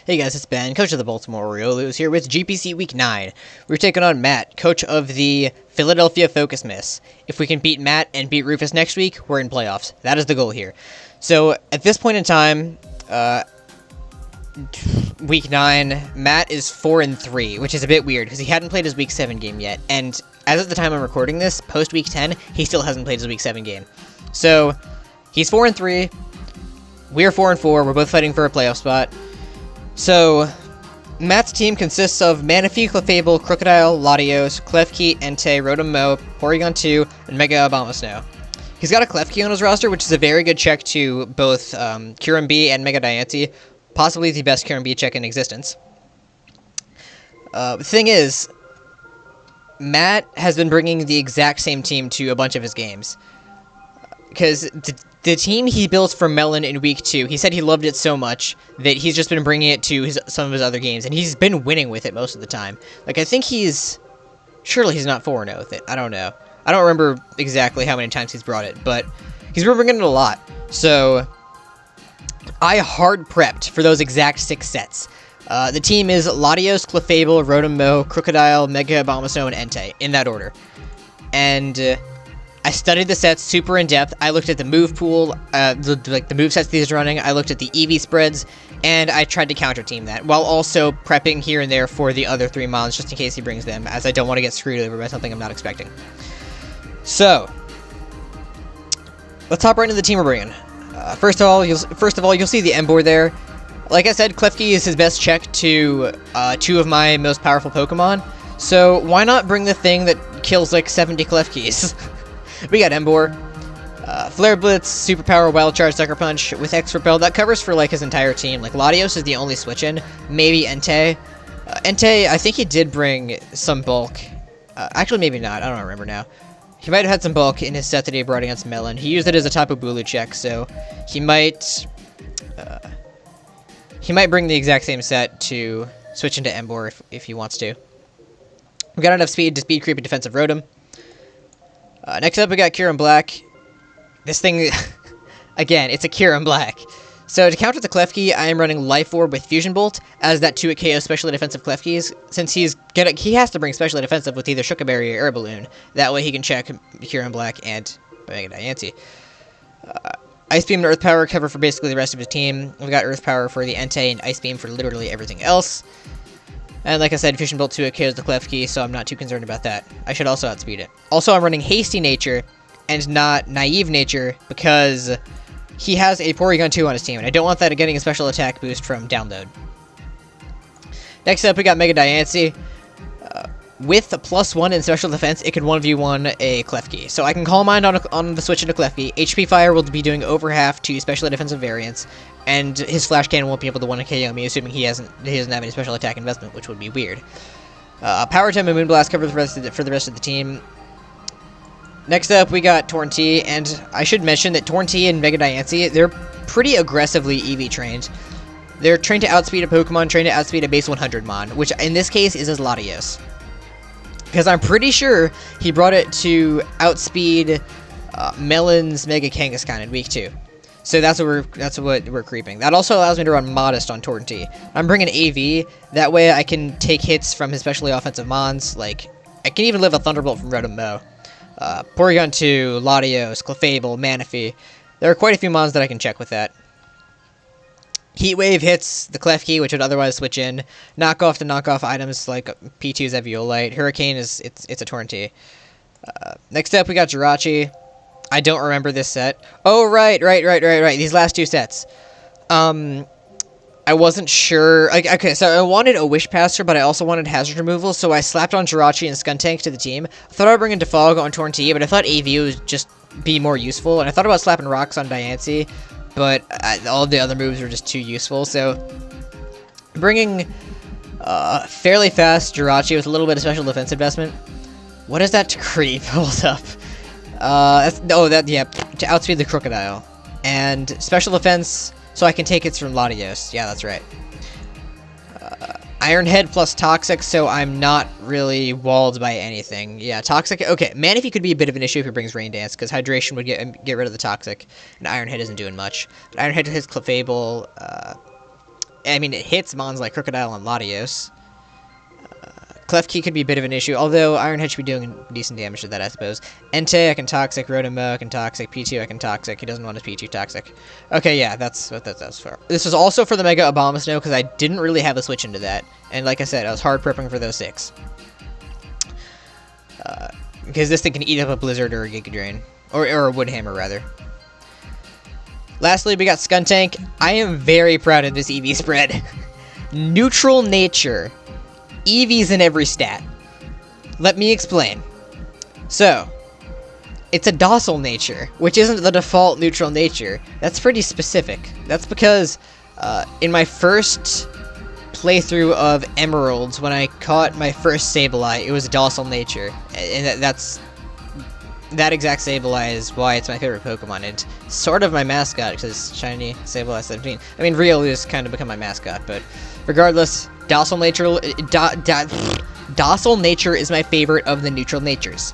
Hey guys, it's Ben, coach of the Baltimore Oriolus, here with GPC Week 9. We're taking on Matt, coach of the Philadelphia Focus Miss. If we can beat Matt and beat Rufus next week, we're in playoffs. That is the goal here. So, at this point in time, Week 9, Matt is 4-3, which is a bit weird, because he hadn't played his Week 7 game yet. And as of the time I'm recording this, post-Week 10, he still hasn't played his Week 7 game. So, he's 4-3. We're 4-4. We're both fighting for a playoff spot. So, Matt's team consists of Manaphy, Clefable, Crocodile, Latios, Klefki, Entei, Rotom Mo, Porygon 2, and Mega Abomasnow. He's got a Klefki on his roster, which is a very good check to both Kyurem B and Mega Diancie, possibly the best Kyurem B check in existence. The thing is, Matt has been bringing the exact same team to a bunch of his games. Because the team he built for Melon in Week 2, he said he loved it so much that he's just been bringing it to some of his other games, and he's been winning with it most of the time. Like, I think surely he's not 4-0 with it. I don't know. I don't remember exactly how many times he's brought it, but he's been bringing it a lot. So, I hard prepped for those exact 6 sets. The team is Latios, Clefable, Rotom Mo, Crocodile, Mega Abomasnow, and Entei, in that order. And I studied the sets super in depth. I looked at the move pool, the move sets that he's running. I looked at the EV spreads, and I tried to counter team that, while also prepping here and there for the other 3 mons, just in case he brings them, as I don't want to get screwed over by something I'm not expecting. So, let's hop right into the team we're bringing. First of all, you'll see the M board there. Like I said, Klefki is his best check to 2 of my most powerful Pokemon. So why not bring the thing that kills like 70 Klefkis? We got Emboar, Flare Blitz, Superpower, Wild Charge, Sucker Punch with X Repel. That covers for like his entire team. Like Latios is the only switch in. Maybe Entei. Entei, I think he did bring some bulk. Actually, maybe not. I don't remember now. He might have had some bulk in his set that he brought against Melon. He used it as a Tapu Bulu check, so he might bring the exact same set to switch into Emboar if he wants to. We got enough speed to speed creep a defensive Rotom. Next up, we got Kyurem Black. This thing, again, it's a Kyurem Black. So to counter the Klefki, I am running Life Orb with Fusion Bolt as that 2-hit KO specially defensive Klefkis, since he has to bring specially defensive with either Shuka Berry or Air Balloon. That way he can check Kyurem Black and Mega Diancie. Ice Beam and Earth Power cover for basically the rest of his team. We've got Earth Power for the Entei and Ice Beam for literally everything else. And like I said, Fusion Bolt 2 KOs the Klefki, so I'm not too concerned about that. I should also outspeed it. Also, I'm running Hasty Nature and not Naive Nature because he has a Porygon 2 on his team, and I don't want that getting a special attack boost from download. Next up, we got Mega Diancie. With a +1 in special defense, it can 1v1 a Klefki. So I can Calm Mind on the switch into Klefki. HP Fire will be doing over half to special defensive variants, and his Flash Cannon won't be able to 1-KO me, assuming he doesn't have any special attack investment, which would be weird. Power Gem and Moonblast cover for the rest of the team. Next up, we got Torrentee, and I should mention that Torrentee and Mega Diancie, they're pretty aggressively EV trained. They're trained to outspeed a Pokemon, trained to outspeed a base 100 Mon, which in this case is his Latios. Because I'm pretty sure he brought it to outspeed Melon's Mega Kangaskhan in Week 2. So that's what we're creeping. That also allows me to run Modest on Torrentee. I'm bringing AV, that way I can take hits from his specially offensive Mons, like, I can even live a Thunderbolt from Rotom Mo. Porygon 2, Latios, Clefable, Manaphy. There are quite a few Mons that I can check with that. Heat Wave hits the Klefki, which would otherwise switch in. Knock off the knockoff items like P2's Eviolite. Hurricane it's a Torrentee. Next up, we got Jirachi. I don't remember this set. Oh, right. These last 2 sets. I wasn't sure. Okay, so I wanted a Wish Passer, but I also wanted Hazard Removal, so I slapped on Jirachi and Skuntank to the team. I thought I'd bring in Defog on Torrentee, but I thought AV would just be more useful, and I thought about slapping Rocks on Diancie, but all the other moves were just too useful, so bringing fairly fast Jirachi with a little bit of special defense investment. What is that to creep? Hold up. To outspeed the Crocodile. And special defense, so I can take hits from Latios. Yeah, that's right. Iron Head plus Toxic, so I'm not really walled by anything. Yeah, Toxic. Okay, Manaphy could be a bit of an issue if he brings Rain Dance, because Hydration would get rid of the Toxic, and Iron Head isn't doing much. But Iron Head hits Clefable. I mean, it hits mons like Crocodile and Latios. Klefki could be a bit of an issue, although Ironhead should be doing decent damage to that, I suppose. Entei, I can Toxic. Rotom-Mow, I can Toxic. P2, I can Toxic. He doesn't want his P2 Toxic. Okay, yeah, that's what that's for. This was also for the Mega Abomasnow, because I didn't really have a switch into that. And like I said, I was hard prepping for those 6. Because this thing can eat up a Blizzard or a Giga Drain. Or a Wood Hammer, rather. Lastly, we got Skuntank. I am very proud of this EV spread. Neutral nature. EVs in every stat. Let me explain. So, it's a docile nature, which isn't the default neutral nature. That's pretty specific. That's because in my first playthrough of Emeralds, when I caught my first Sableye, it was a docile nature. And that exact Sableye is why it's my favorite Pokemon. It's sort of my mascot, because shiny Sableye 17. I mean, Riolu's kind of become my mascot, but regardless, docile nature is my favorite of the neutral natures.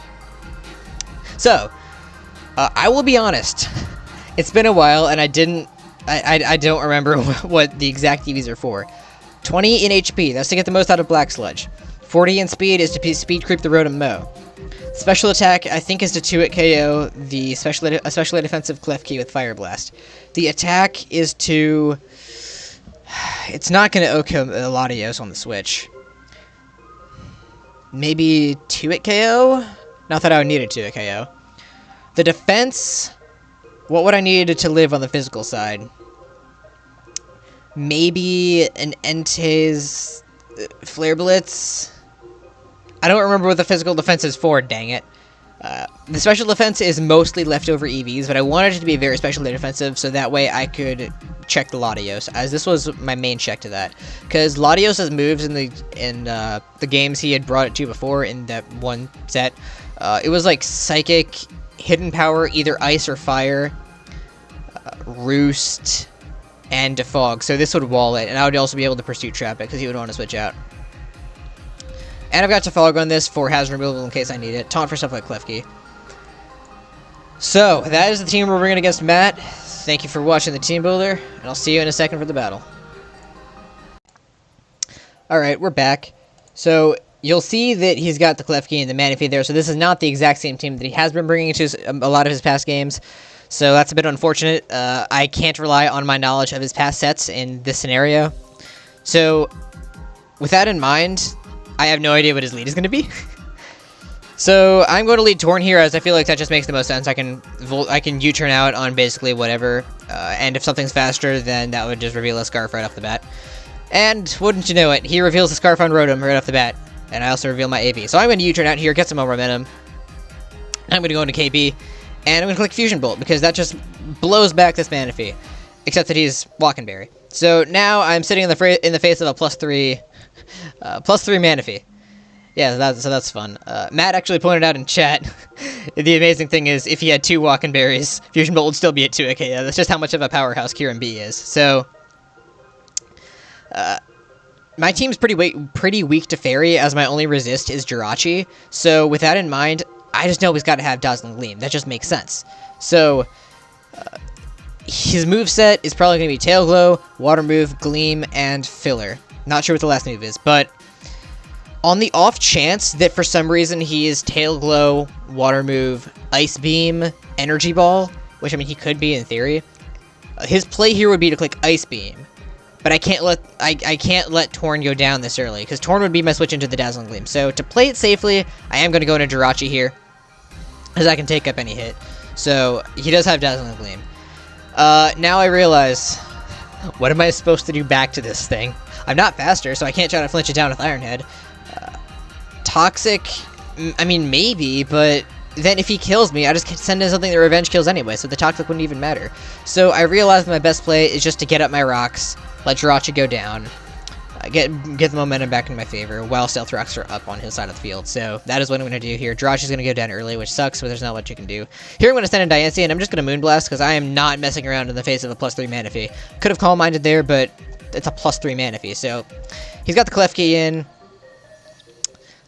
So, I will be honest. It's been a while, and I don't remember what the exact EVs are for. 20 in HP, that's to get the most out of Black Sludge. 40 in speed is to speed creep the Rotom-Mow. Special attack, I think, is to 2-hit KO the especially defensive Klefki with Fire Blast. The attack is to... It's not going to OHKO Latios on the Switch. Maybe 2-hit KO? Not that I would need a 2-hit KO. The defense... What would I need to live on the physical side? Maybe an Entei's Flare Blitz? I don't remember what the physical defense is for, dang it. The special defense is mostly leftover EVs, but I wanted it to be very specially defensive, so that way I could check the Latios, as this was my main check to that. Because Latios' moves in the games he had brought it to before in that one set, it was like Psychic, Hidden Power, either Ice or Fire, Roost, and Defog. So this would wall it, and I would also be able to Pursuit Trap it, because he would want to switch out. And I've got Defog on this for hazard removal in case I need it. Taunt for stuff like Klefki. So, that is the team we're bringing against Matt. Thank you for watching the Team Builder, and I'll see you in a second for the battle. Alright, we're back. So, you'll see that he's got the Klefki and the Manaphy there, so this is not the exact same team that he has been bringing to a lot of his past games. So, that's a bit unfortunate. I can't rely on my knowledge of his past sets in this scenario. So, with that in mind... I have no idea what his lead is going to be. So I'm going to lead Torn here, as I feel like that just makes the most sense. I can U-turn out on basically whatever, and if something's faster, then that would just reveal a Scarf right off the bat. And wouldn't you know it, he reveals a Scarf on Rotom right off the bat, and I also reveal my AV. So I'm going to U-turn out here, get some more momentum. I'm going to go into KB, and I'm going to click Fusion Bolt, because that just blows back this Manaphy, except that he's Walking Berry. So now I'm sitting in the face of a +3 Manaphy. Yeah, so that's fun. Matt actually pointed out in chat, the amazing thing is, if he had 2 Walking Berries, Fusion Bolt would still be at 2. Okay, yeah, that's just how much of a powerhouse Kieran B is. So, my team's pretty weak to Fairy, as my only resist is Jirachi. So, with that in mind, I just know he's got to have Dazzling Gleam. That just makes sense. So, his moveset is probably going to be Tail Glow, Water Move, Gleam, and Filler. Not sure what the last move is, but on the off chance that for some reason he is Tail Glow, Water Move, Ice Beam, Energy Ball, which I mean he could be in theory, his play here would be to click Ice Beam. But I can't let Torn go down this early, because Torn would be my switch into the Dazzling Gleam. So to play it safely, I am going to go into Jirachi here, as I can take up any hit. So he does have Dazzling Gleam. Now I realize, what am I supposed to do back to this thing? I'm not faster, so I can't try to flinch it down with Iron Head. Toxic, I mean, maybe, but then if he kills me, I just send in something that revenge kills anyway, so the Toxic wouldn't even matter. So I realized my best play is just to get up my rocks, let Jirachi go down, get the momentum back in my favor, while Stealth Rocks are up on his side of the field. So that is what I'm going to do here. Jirachi's going to go down early, which sucks, but there's not much you can do. Here I'm going to send in Diancie, and I'm just going to Moonblast, because I am not messing around in the face of a +3 Manaphy. Could have Calm Minded there, but it's a +3 Manaphy, so he's got the Klefki in.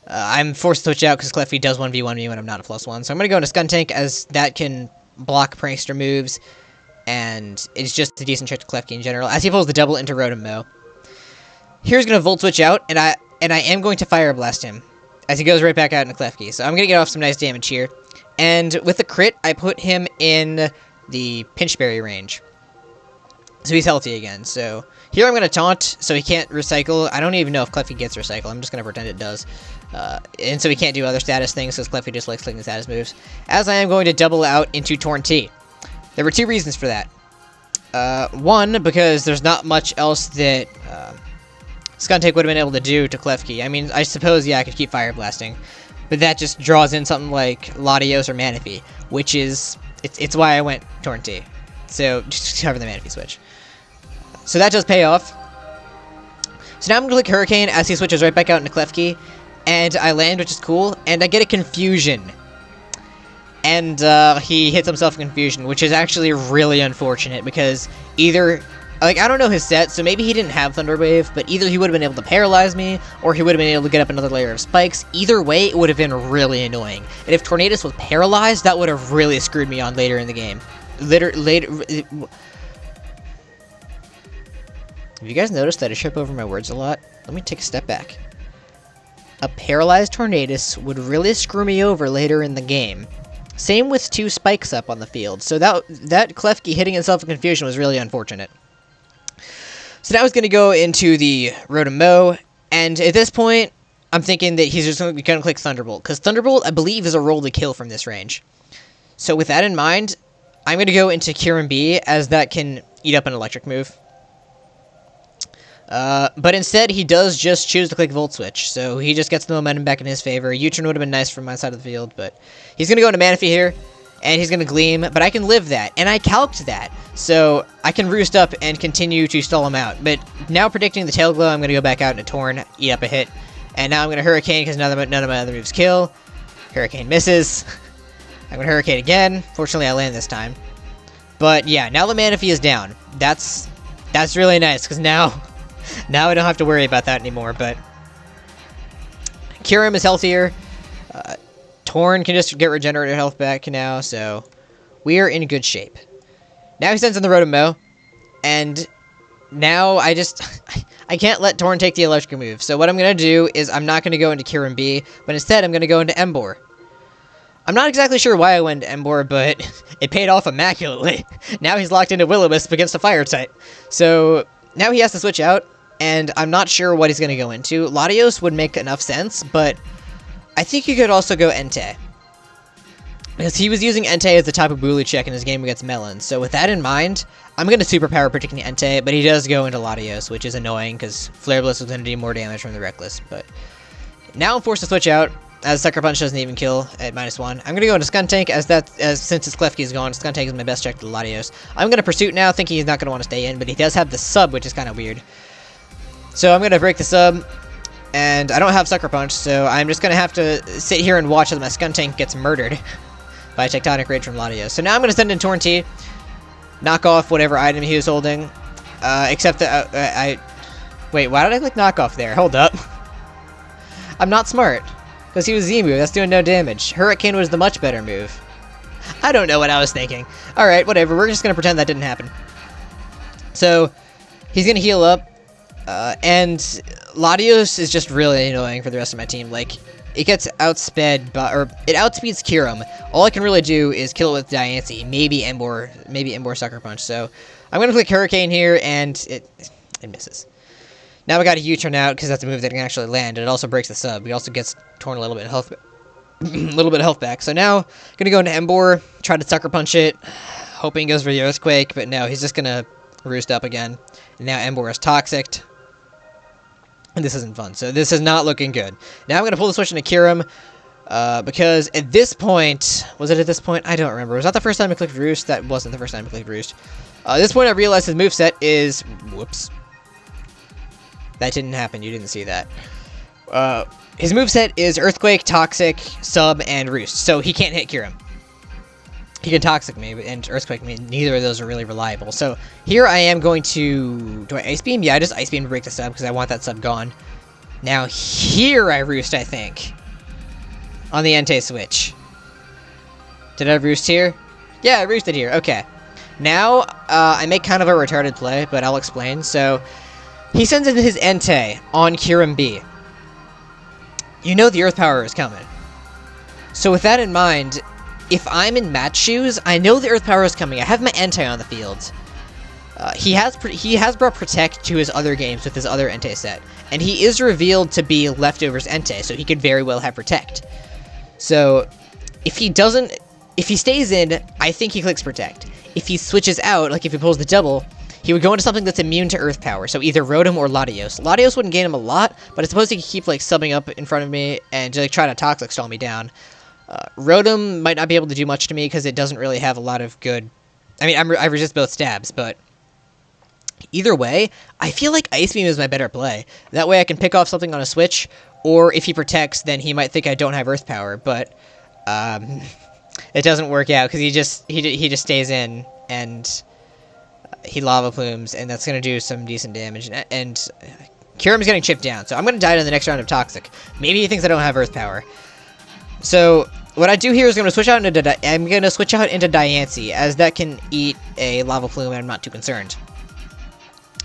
I'm forced to switch out because Klefki does 1v1 me when I'm not a +1, so I'm going to go into Skuntank, as that can block Prankster moves, and it's just a decent check to Klefki in general, as he pulls the double into Rotom-Mow. Here's going to Volt Switch out, and I am going to Fire Blast him as he goes right back out into Klefki. So I'm going to get off some nice damage here. And with the crit, I put him in the Pinchberry range. So he's healthy again. So here I'm going to taunt, so he can't recycle. I don't even know if Klefki gets recycle. I'm just going to pretend it does. And so he can't do other status things, because Klefki just likes clicking the status moves. As I am going to double out into Torn T. There were two reasons for that. One, because there's not much else that Skuntank would have been able to do to Klefki. I mean, I suppose, yeah, I could keep Fire Blasting. But that just draws in something like Latios or Manaphy, which is... It's why I went Torn T. So, just cover the Manaphy switch. So that does pay off. So now I'm going to click Hurricane as he switches right back out into Klefki. And I land, which is cool. And I get a Confusion. And he hits himself in Confusion, which is actually really unfortunate. Because either... Like, I don't know his set, so maybe he didn't have Thunder Wave. But either he would have been able to paralyze me, or he would have been able to get up another layer of spikes. Either way, it would have been really annoying. And if Tornadus was paralyzed, that would have really screwed me on later in the game. Later... Have you guys noticed that I trip over my words a lot? Let me take a step back. A paralyzed Tornadus would really screw me over later in the game. Same with 2 spikes up on the field. So that Klefki hitting himself in Confusion was really unfortunate. So now he's going to go into the Rotom Mow. And at this point, I'm thinking that he's just going to click Thunderbolt. Because Thunderbolt, I believe, is a roll to kill from this range. So with that in mind, I'm going to go into Kyurem B, as that can eat up an electric move. But instead, he does just choose to click Volt Switch, so he just gets the momentum back in his favor. U-turn would have been nice from my side of the field, but he's going to go into Manaphy here, and he's going to Gleam, but I can live that, and I calced that, so I can Roost up and continue to stall him out. But now predicting the Tail Glow, I'm going to go back out into Torn, eat up a hit, and now I'm going to Hurricane because none of my other moves kill. Hurricane misses. I'm going to Hurricane again. Fortunately, I land this time. But yeah, now the Manaphy is down. That's really nice, because now I don't have to worry about that anymore, but Kyurem is healthier. Torn can just get regenerative health back now, so we are in good shape. Now he sends in the Rotom Mow, and now I can't let Torn take the electric move. So what I'm going to do is I'm not going to go into Kyurem B, but instead I'm going to go into Emboar. I'm not exactly sure why I went into Emboar, but it paid off immaculately. Now he's locked into Will-O-Wisp against a fire type. So now he has to switch out, and I'm not sure what he's going to go into. Latios would make enough sense, but I think he could also go Entei. Because he was using Entei as the Tapu Bulu check in his game against Melon. So with that in mind, I'm going to Superpower predicting Entei, but he does go into Latios, which is annoying because Flare Blitz was going to do more damage from the Reckless. But now I'm forced to switch out, as Sucker Punch doesn't even kill at -1. I'm going to go into Skuntank, since his Klefki is gone, Skuntank is my best check to Latios. I'm going to Pursuit now, thinking he's not going to want to stay in, but he does have the sub, which is kind of weird. So I'm going to break the sub, and I don't have Sucker Punch, so I'm just going to have to sit here and watch as my Skuntank gets murdered by Tectonic Rage from Latios. So now I'm going to send in Torn T, knock off whatever item he was holding, except that Wait, why did I click knock off there? Hold up. I'm not smart. Because he was Z-move, that's doing no damage. Hurricane was the much better move. I don't know what I was thinking. Alright, whatever, we're just going to pretend that didn't happen. So, he's going to heal up, and Latios is just really annoying for the rest of my team. Like, it gets outsped, or it outspeeds Kyurem. All I can really do is kill it with Diancie, maybe Emboar Sucker Punch. So, I'm going to click Hurricane here, and it misses. Now we got a U-turn out because that's a move that can actually land. It also breaks the sub. He also gets Torn a little bit of health, back. So now gonna go into Emboar, try to Sucker Punch it, hoping he goes for the Earthquake, but no, he's just gonna Roost up again. And now Emboar is Toxic, and this isn't fun. So this is not looking good. Now I'm gonna pull the switch into Kyurem because at this point, was it at this point? I don't remember. Was that the first time I clicked Roost? That wasn't the first time I clicked Roost. At this point, I realized his moveset is whoops. That didn't happen, you didn't see that. His moveset is Earthquake, Toxic, Sub, and Roost, so he can't hit Kyurem. He can Toxic me, and Earthquake me, neither of those are really reliable. So here I am going to... Do I Ice Beam? Yeah, I just Ice Beam to break the sub, because I want that sub gone. Now here I Roost, I think. On the Entei switch. Did I Roost here? Yeah, I Roosted here, okay. Now, I make kind of a retarded play, but I'll explain. So... He sends in his Entei on Kieran B. You know the Earth Power is coming. So with that in mind, if I'm in match shoes, I know the Earth Power is coming. I have my Entei on the field. He has brought Protect to his other games with his other Entei set, and he is revealed to be Leftovers Entei, so he could very well have Protect. So if he stays in, I think he clicks Protect. If he switches out, like if he pulls the double, he would go into something that's immune to Earth Power, so either Rotom or Latios. Latios wouldn't gain him a lot, but I suppose he could keep like subbing up in front of me and like try to Toxic Stall me down. Rotom might not be able to do much to me because it doesn't really have a lot of good... I mean, I resist both stabs, but either way, I feel like Ice Beam is my better play. That way I can pick off something on a switch, or if he protects, then he might think I don't have Earth Power, but it doesn't work out because he just stays in and he Lava Plumes, and that's going to do some decent damage, and Kyurem's getting chipped down, so I'm going to die in the next round of Toxic. Maybe he thinks I don't have Earth Power. So what I do here is I'm going to switch out into Diancie, as that can eat a Lava Plume, and I'm not too concerned.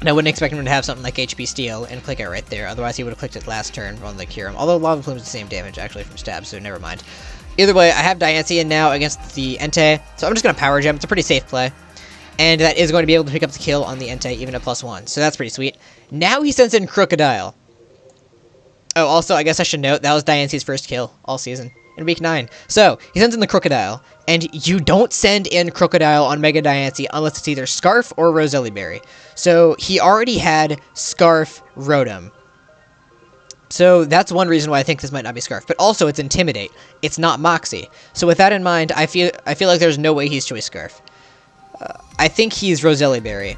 And I wouldn't expect him to have something like HP Steel and click it right there, otherwise he would have clicked it last turn on the Kyurem. Although Lava Plume is the same damage, actually, from stabs, so never mind. Either way, I have Diancie in now against the Entei, so I'm just going to Power Gem. It's a pretty safe play. And that is going to be able to pick up the kill on the Entei, even at +1, so that's pretty sweet. Now he sends in Crocodile. Oh, also, I guess I should note, that was Diancie's first kill all season, in Week 9. So, he sends in the Crocodile, and you don't send in Crocodile on Mega Diancie unless it's either Scarf or Roselli Berry. So, he already had Scarf Rotom. So, that's one reason why I think this might not be Scarf. But also, it's Intimidate. It's not Moxie. So, with that in mind, I feel like there's no way he's Choice Scarf. I think he's Roselli Berry.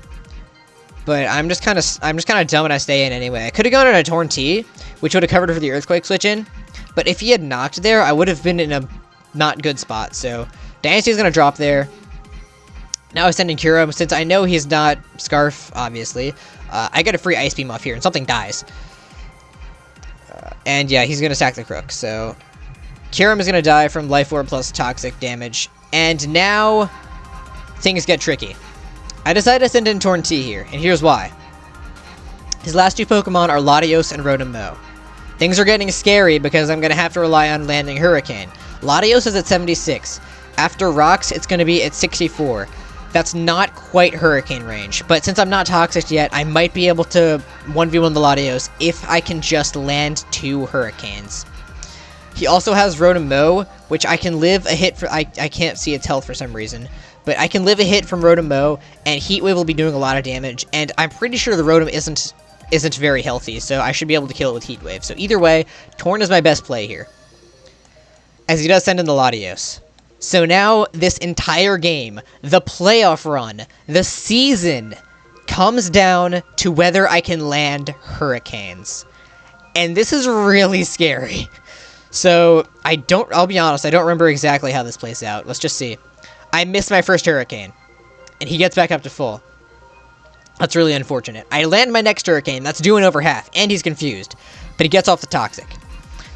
But I'm just kind of dumb and I stay in anyway. I could have gone on a Torn T, which would have covered for the Earthquake switch in. But if he had knocked there, I would have been in a not good spot. So, Diancie's going to drop there. Now I send in Kyurem, since I know he's not Scarf, obviously. I get a free Ice Beam off here, and something dies. And yeah, he's going to stack the Crook. So, Kyurem is going to die from Life Orb plus Toxic damage. And now things get tricky. I decided to send in Torn T here, and here's why. His last two Pokemon are Latios and Rotom. Things are getting scary because I'm going to have to rely on landing Hurricane. Latios is at 76. After Rocks, it's going to be at 64. That's not quite Hurricane range, but since I'm not Toxic yet, I might be able to 1v1 the Latios if I can just land 2 Hurricanes. He also has Rotom, which I can live a hit for... I can't see its health for some reason. But I can live a hit from Rotom, and Heat Wave will be doing a lot of damage, and I'm pretty sure the Rotom isn't very healthy, so I should be able to kill it with Heat Wave. So either way, Torn is my best play here, as he does send in the Latios. So now, this entire game, the playoff run, the season, comes down to whether I can land Hurricanes. And this is really scary. So, I'll be honest, I don't remember exactly how this plays out. Let's just see. I missed my first Hurricane, and he gets back up to full. That's really unfortunate. I land my next Hurricane, that's doing over half, and he's confused, but he gets off the Toxic.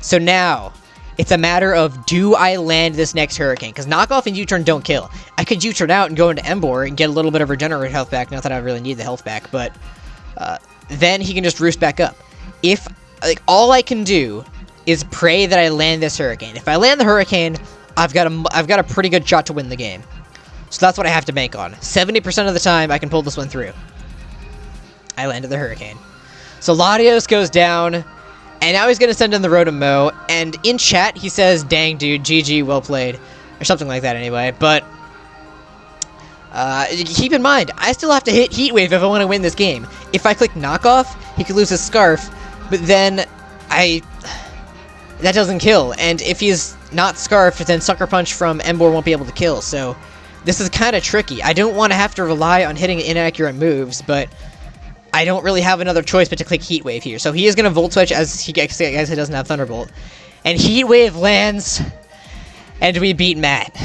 So now, it's a matter of, do I land this next Hurricane? Because Knockoff and U-Turn don't kill. I could U-Turn out and go into Emboar and get a little bit of regenerative health back, not that I really need the health back, but then he can just roost back up. All I can do is pray that I land this Hurricane. If I land the Hurricane, I've got a pretty good shot to win the game. So that's what I have to bank on. 70% of the time, I can pull this one through. I landed the Hurricane. So Latios goes down, and now he's going to send in the Rotom, and in chat, he says, "Dang, dude, GG, well played," or something like that anyway, but keep in mind, I still have to hit Heat Wave if I want to win this game. If I click Knockoff, he could lose his Scarf, but then that doesn't kill, and if he's not Scarfed, then Sucker Punch from Emboar won't be able to kill, so this is kind of tricky. I don't want to have to rely on hitting inaccurate moves, but I don't really have another choice but to click Heat Wave here. So he is going to Volt Switch as he doesn't have Thunderbolt. And Heat Wave lands, and we beat Matt.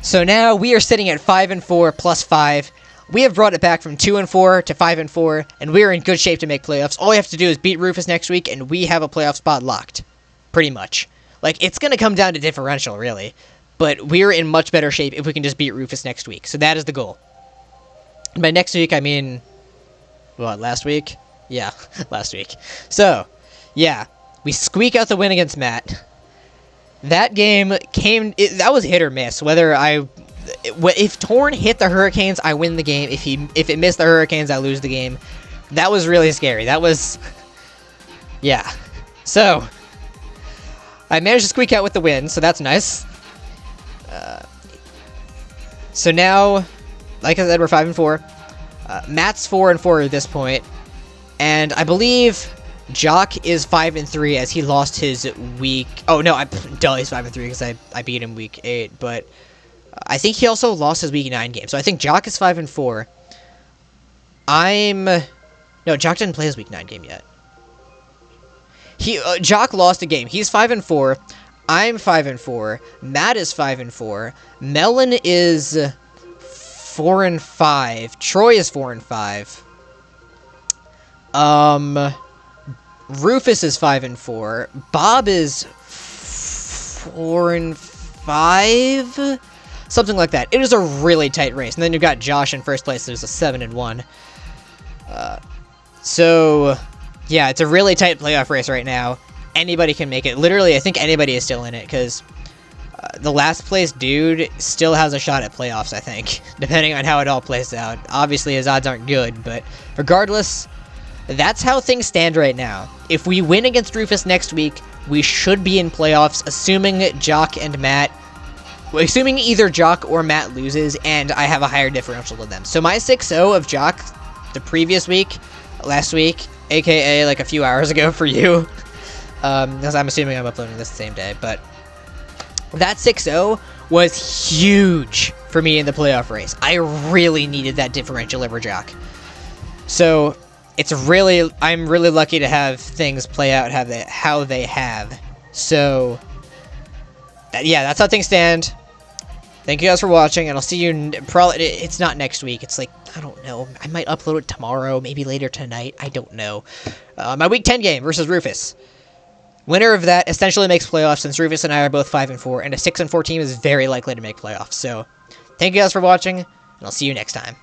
So now we are sitting at 5-4 +5. We have brought it back from 2-4 to 5-4, and we are in good shape to make playoffs. All we have to do is beat Rufus next week, and we have a playoff spot locked. Pretty much. It's going to come down to differential, really. But we're in much better shape if we can just beat Rufus next week. So that is the goal. And by next week, I mean... what, last week? Yeah, last week. So, yeah, we squeak out the win against Matt. That game that was hit or miss. If Torn hit the Hurricanes, I win the game. If it missed the Hurricanes, I lose the game. That was really scary. That was, yeah. So, I managed to squeak out with the win, so that's nice. So now, like I said, we're 5-4. Matt's 4-4 at this point, and I believe Jock is 5-3 as he lost his week. Oh no, he's 5-3 because I beat him week 8, but I think he also lost his week 9 game. So I think Jock is 5-4. No, Jock didn't play his week 9 game yet. Jock lost a game. He's 5-4. I'm 5-4. Matt is 5-4. Melon is 4-5. Troy is 4-5. Rufus is 5-4. Bob is 4-5. Something like that. It is a really tight race. And then you've got Josh in first place. There's a 7-1. So, yeah, it's a really tight playoff race right now. Anybody can make it. Literally, I think anybody is still in it, because the last place dude still has a shot at playoffs, I think, depending on how it all plays out. Obviously, his odds aren't good, but regardless, that's how things stand right now. If we win against Rufus next week, we should be in playoffs, assuming either Jock or Matt loses, and I have a higher differential than them. So my 6-0 of Jock the previous week, last week, aka like a few hours ago for you, because I'm assuming I'm uploading this the same day, but that 6-0 was huge for me in the playoff race. I really needed that differential over Jock. So I'm really lucky to have things play out how they have. So, yeah, that's how things stand. Thank you guys for watching, and I'll see you it's not next week. It's like, I don't know. I might upload it tomorrow, maybe later tonight. I don't know. My Week 10 game versus Rufus. Winner of that essentially makes playoffs, since Rufus and I are both 5-4, and a 6-4 team is very likely to make playoffs. So, thank you guys for watching, and I'll see you next time.